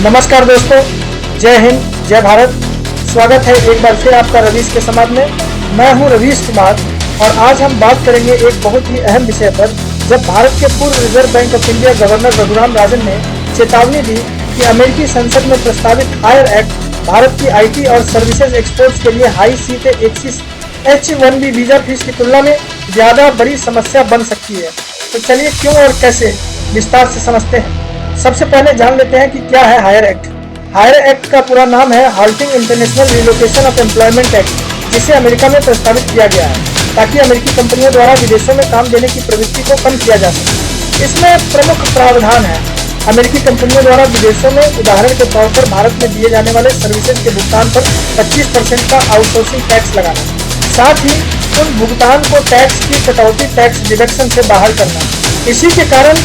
नमस्कार दोस्तों, जय हिंद, जय भारत। स्वागत है एक बार फिर आपका रवीश के समाज में। मैं हूं रवीश कुमार और आज हम बात करेंगे एक बहुत ही अहम विषय पर। जब भारत के पूर्व reserve bank of India governor Raghuram Rajan ने चेतावनी दी कि अमेरिकी संसद में प्रस्तावित हायर एक्ट भारत की आईटी और सर्विसेज एक्सपोर्ट्स के लिए हाई सीटे एक्सिस H-1B वीजा फीस की तुलना में ज्यादा बड़ी समस्या बन सकती है। तो चलिए क्यों और कैसे विस्तार से समझते हैं। सबसे पहले जान लेते हैं कि क्या है हायर एक्ट। हायर एक्ट का पूरा नाम है halting international relocation of employment act, जिसे अमेरिका में प्रस्तावित किया गया है ताकि अमेरिकी कंपनियों द्वारा विदेशों में काम देने की प्रवृत्ति को कम किया जा सके। इसमें प्रमुख प्रावधान है अमेरिकी कंपनियों द्वारा विदेशों में उदाहरण के तौर पर भारत में दिए जाने वाले सर्विसेज के भुगतान पर 25% का आउटसोर्सिंग टैक्स लगाना, साथ ही उन भुगतान को टैक्स की कटौती टैक्स डिडक्शन से बाहर करना। इसी के कारण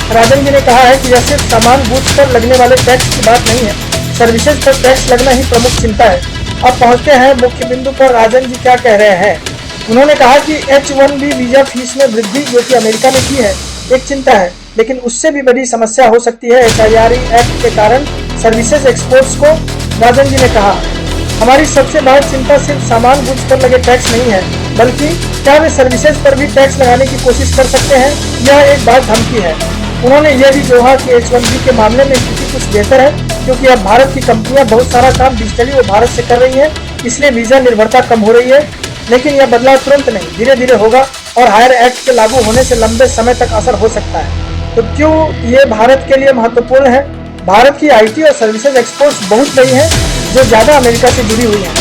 राजन जी ने कहा है कि यह सिर्फ सामान गुड्स पर लगने वाले टैक्स की बात नहीं है, सर्विसेज पर टैक्स लगना ही प्रमुख चिंता है। अब पहुंचते हैं मुख्य बिंदु पर। राजन जी क्या कह रहे हैं। उन्होंने कहा कि H-1B वीजा फीस में वृद्धि जो कि अमेरिका ने की है एक चिंता है, लेकिन उससे भी बड़ी समस्या हो सकती है HIRE एक्ट के कारण सर्विसेज एक्सपोर्ट्स को। राजन जी ने कहा, हमारी सबसे बड़ी चिंता सिर्फ सामान गुड्स पर लगे टैक्स नहीं है, बल्कि क्या वे सर्विसेज पर भी टैक्स लगाने की कोशिश कर सकते हैं। यह एक बात धमकी है। उन्होंने यह भी जोहा कि H-1B के मामले में स्थिति कुछ बेहतर है, क्योंकि अब भारत की कंपनियां बहुत सारा काम डिजिटली वो भारत से कर रही हैं, इसलिए वीजा निर्भरता कम हो रही है। लेकिन यह बदलाव तुरंत नहीं, धीरे धीरे होगा और हायर एक्ट के लागू होने से लंबे समय तक असर हो सकता है। तो क्यों ये भारत के लिए महत्वपूर्ण है। भारत की आईटी और सर्विसेज एक्सपोर्ट्स बहुत बड़ी हैं, जो ज्यादा अमेरिका से जुड़ी हुई हैं।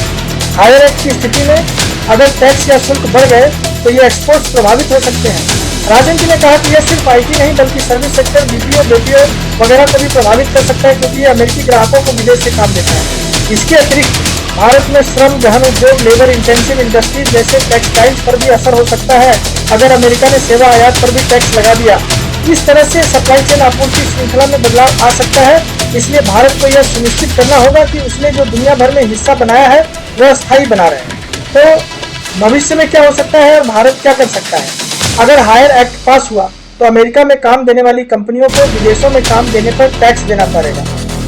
हायर एक्ट की स्थिति में अगर टैक्स या शुल्क बढ़ गए तो ये एक्सपोर्ट्स प्रभावित हो सकते हैं। राजन जी ने कहा कि यह सिर्फ आईटी नहीं बल्कि सर्विस सेक्टर, बीपीओ, बीपीओ वगैरह को भी प्रभावित कर सकता है, क्योंकि ये अमेरिकी ग्राहकों को विदेश से काम देता है। इसके अतिरिक्त भारत में श्रम गहन उद्योग, लेबर इंटेंसिव इंडस्ट्री जैसे टेक्सटाइल्स पर भी असर हो सकता है अगर अमेरिका ने सेवा आयात पर भी टैक्स लगा दिया। इस तरह से सप्लाई चेन आपूर्ति श्रृंखला में बदलाव आ सकता है। इसलिए भारत को यह सुनिश्चित करना होगा कि उसने जो दुनिया भर में हिस्सा बनाया है वह स्थायी बना रहे। तो भविष्य में क्या हो सकता है और भारत क्या कर सकता है। अगर हायर एक्ट पास हुआ तो अमेरिका में काम देने वाली कंपनियों को विदेशों में काम देने पर टैक्स देना पड़ेगा।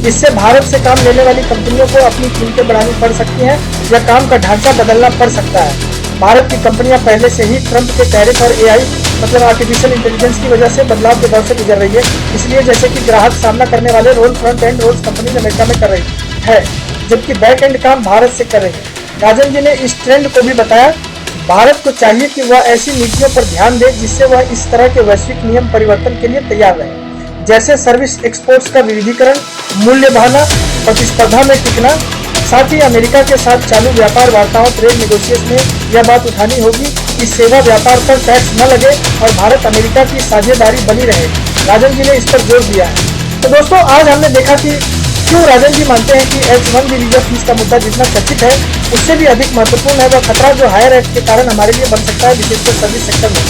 इससे भारत से काम लेने वाली कंपनियों को अपनी कीमतें बढ़ानी पड़ सकती हैं या काम का ढांचा बदलना पड़ सकता है। भारत की कंपनियां पहले से ही ट्रंप के टैरिफ और AI मतलब आर्टिफिशियल इंटेलिजेंस की वजह से बदलाव के दौर से गुजर रही है। इसलिए जैसे कि ग्राहक सामना करने वाले role front end roles company America में कर रही है, जबकि बैक एंड काम भारत से कर रही है। राजन जी ने इस ट्रेंड को भी बताया। भारत को चाहिए कि वह ऐसी नीतियों पर ध्यान दे जिससे वह इस तरह के वैश्विक नियम परिवर्तन के लिए तैयार रहे, जैसे सर्विस एक्सपोर्ट्स का विविधीकरण, मूल्य बढ़ाना, प्रतिस्पर्धा में टिकना। साथ ही अमेरिका के साथ चालू व्यापार वार्ताओं ट्रेड नेगोशिएशन में यह बात उठानी होगी कि सेवा व्यापार पर टैक्स न लगे और भारत अमेरिका की साझेदारी बनी रहे। राजन जी ने इस पर जोर दिया है। तो दोस्तों, आज हमने देखा कि क्यों राजन जी मानते हैं कि H-1B वीजा फीस का मुद्दा जितना चर्चित है उससे भी अधिक महत्वपूर्ण है वह खतरा जो हायर एक्ट के कारण हमारे लिए बन सकता है, विशेषकर सर्विस सेक्टर में।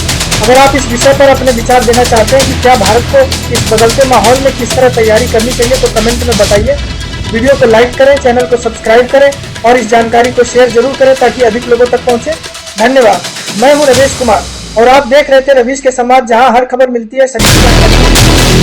अगर आप इस विषय पर अपने विचार देना चाहते हैं कि क्या भारत को इस बदलते माहौल में किस तरह तैयारी करनी चाहिए, तो कमेंट में बताइए। वीडियो को लाइक करें, चैनल को सब्सक्राइब करें और इस जानकारी को शेयर जरूर करें ताकि अधिक लोगों तक पहुंचे। धन्यवाद। मैं हूं रवीश कुमार और आप देख रहे थे रवीश के समाज, जहां हर खबर मिलती है सटीक जानकारी।